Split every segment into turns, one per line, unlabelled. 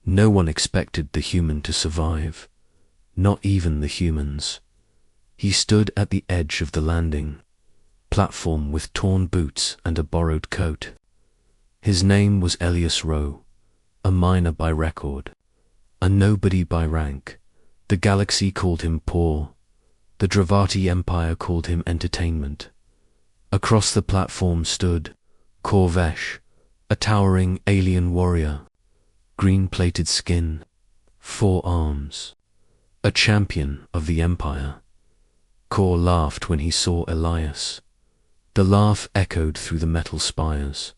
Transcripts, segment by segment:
No one expected the human to survive, not even the humans. He stood at the edge of the landing platform with torn boots and a borrowed coat. His name was Elias Rowe, a miner by record, a nobody by rank. The galaxy called him poor. The Dravati Empire called him entertainment. Across the platform stood Korvesh, a towering alien warrior, green-plated skin, 4 arms, a champion of the Empire. Kor laughed when he saw Elias. The laugh echoed through the metal spires.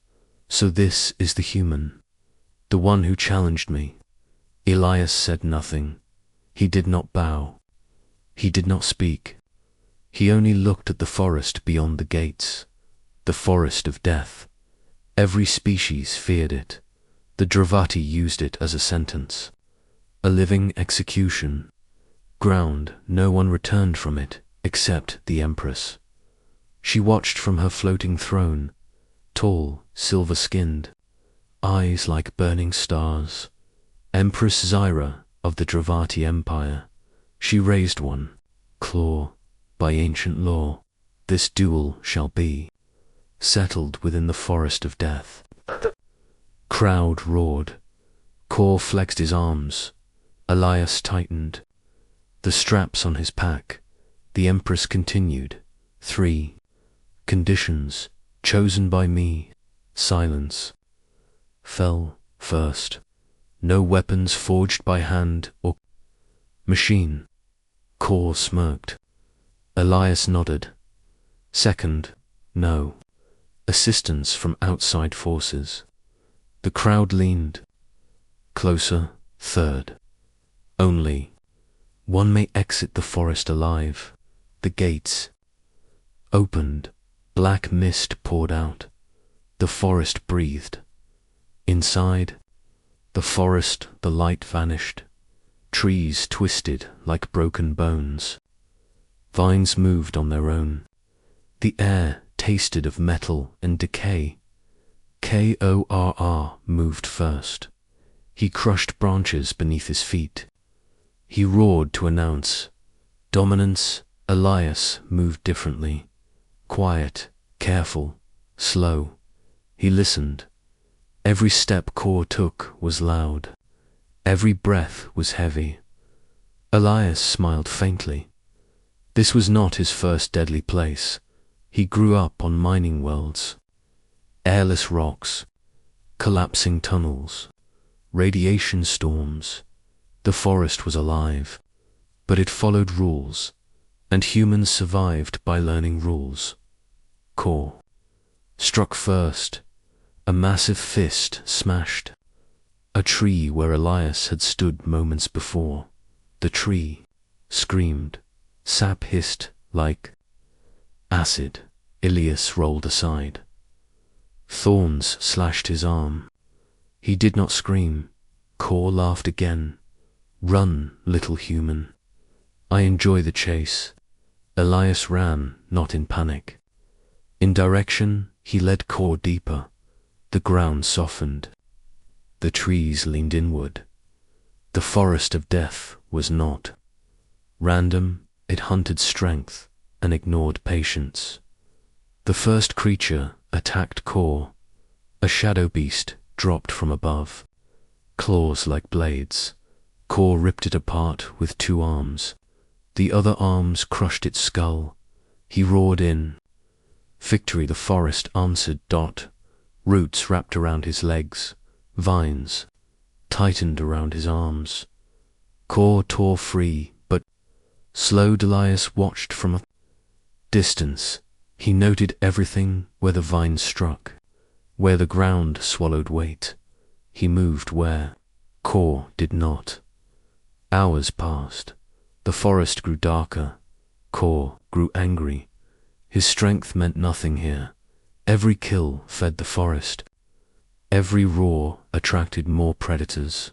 So this is the human, the one who challenged me. Elias said nothing. He did not bow. He did not speak. He only looked at the forest beyond the gates, the forest of death. Every species feared it. The Dravati used it as a sentence, a living execution. Ground, no one returned from it except the Empress. She watched from her floating throne, tall, silver-skinned, eyes like burning stars. Empress Zyra of the Dravati Empire. She raised one claw. By ancient law, this duel shall be settled within the forest of death. The crowd roared. Kor flexed his arms. Elias tightened the straps on his pack. The Empress continued. 3 conditions chosen by me. Silence. Fell first. No weapons forged by hand or machine. Kor smirked. Elias nodded. Second, no. Assistance from outside forces. The crowd leaned closer. Third, only one may exit the forest alive. The gates opened. Black mist poured out. The forest breathed. Inside the forest, the light vanished. Trees twisted like broken bones. Vines moved on their own. The air tasted of metal and decay. Korr moved first. He crushed branches beneath his feet. He roared to announce dominance. Elias moved differently. Quiet, careful, slow. He listened. Every step Kor took was loud. Every breath was heavy. Elias smiled faintly. This was not his first deadly place. He grew up on mining worlds. Airless rocks, collapsing tunnels, radiation storms. The forest was alive, but it followed rules, and humans survived by learning rules. Kor struck first. A massive fist smashed a tree where Elias had stood moments before. The tree screamed. Sap hissed like acid. Elias rolled aside. Thorns slashed his arm. He did not scream. Kor laughed again. Run, little human. I enjoy the chase. Elias ran, not in panic. In direction, he led Kor deeper. The ground softened. The trees leaned inward. The forest of death was not random. It hunted strength and ignored patience. The first creature attacked Kor. A shadow beast dropped from above, claws like blades. Kor ripped it apart with 2 arms. The other arms crushed its skull. He roared in victory. The forest answered. Roots wrapped around his legs. Vines tightened around his arms. Kor tore free, but slowed. Elias watched from a distance. He noted everything where the vines struck, where the ground swallowed weight. He moved where Kor did not. Hours passed. The forest grew darker. Kor grew angry. His strength meant nothing here. Every kill fed the forest. Every roar attracted more predators.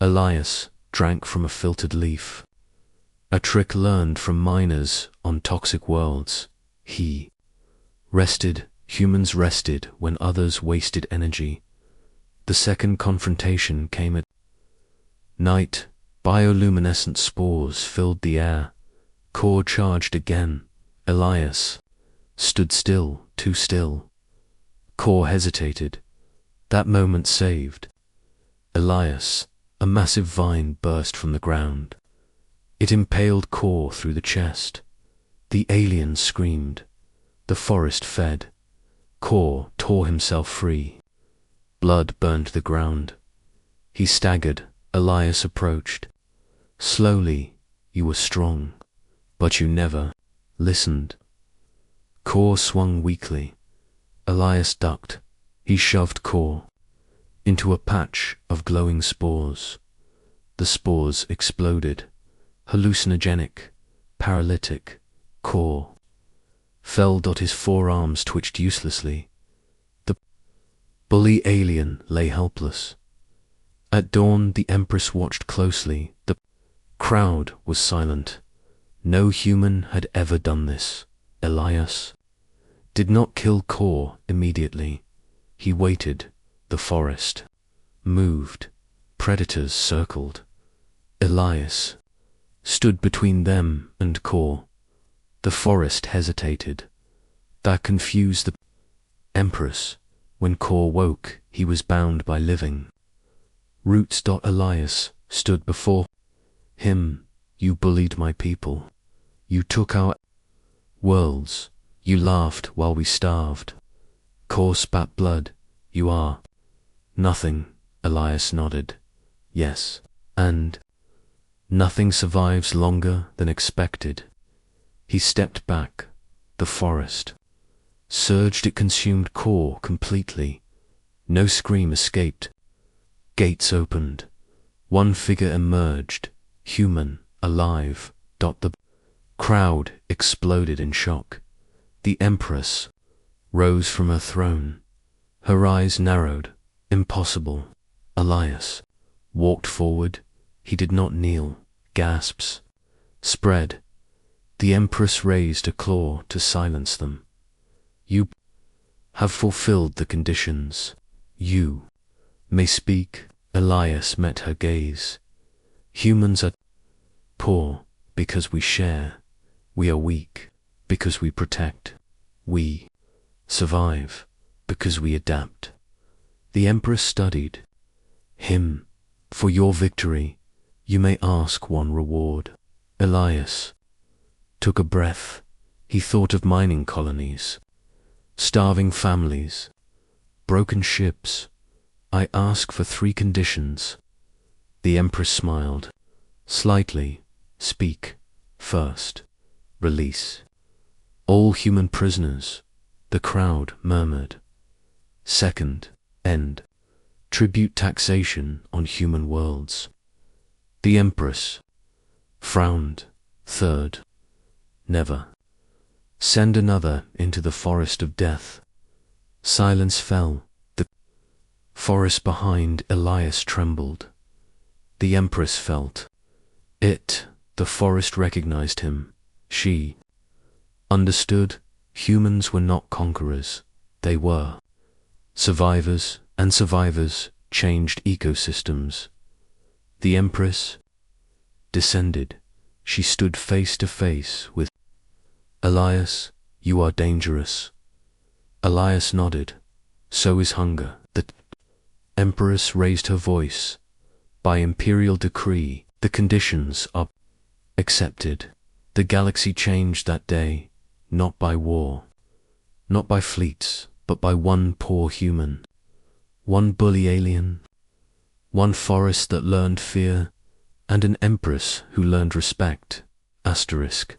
Elias drank from a filtered leaf, a trick learned from miners on toxic worlds. He rested. Humans rested when others wasted energy. The second confrontation came at Night, bioluminescent spores filled the air. Core charged again. Elias stood still, too still. Core hesitated. That moment saved. Elias, a massive vine burst from the ground. It impaled Core through the chest. The alien screamed. The forest fed. Core tore himself free. Blood burned the ground. He staggered. Elias approached. Slowly, you were strong, but you never listened. Core swung weakly. Elias ducked. He shoved Core into a patch of glowing spores. The spores exploded. Hallucinogenic, paralytic. Core fell. His forearms twitched uselessly. The bully alien lay helpless. At dawn, the Empress watched closely. The crowd was silent. No human had ever done this. Elias did not kill Core immediately. He waited. The forest moved. Predators circled. Elias stood between them and Core. The forest hesitated. That confused the Empress. When Core woke, he was bound by living roots. Elias stood before him. You bullied my people. You took our worlds. You laughed while we starved. Core spat blood. You are nothing. Elias nodded. Yes, and nothing survives longer than expected. He stepped back. The forest surged. It consumed Core completely. No scream escaped. Gates opened. One figure emerged. Human, alive. The crowd exploded in shock. The Empress rose from her throne. Her eyes narrowed. Impossible. Elias walked forward. He did not kneel. Gasps spread. The Empress raised a claw to silence them. You have fulfilled the conditions. You may speak. Elias met her gaze. Humans are poor because we share. We are weak because we protect. We survive because we adapt. The Empress studied him. For your victory, you may ask one reward. Elias took a breath. He thought of mining colonies, starving families, broken ships. I ask for 3 conditions. The Empress smiled slightly. Speak. First, release all human prisoners. The crowd murmured. Second, end tribute taxation on human worlds. The Empress frowned. Third, never send another into the forest of death. Silence fell. The forest behind Elias trembled. The Empress felt it. The forest recognized him. She understood. Humans were not conquerors. They were survivors, and survivors changed ecosystems. The Empress descended. She stood face to face with Elias. You are dangerous. Elias nodded. So is hunger. The Empress raised her voice. By imperial decree, the conditions are accepted. The galaxy changed that day, not by war, not by fleets, but by one poor human, one bully alien, one forest that learned fear, and an Empress who learned respect. Asterisk.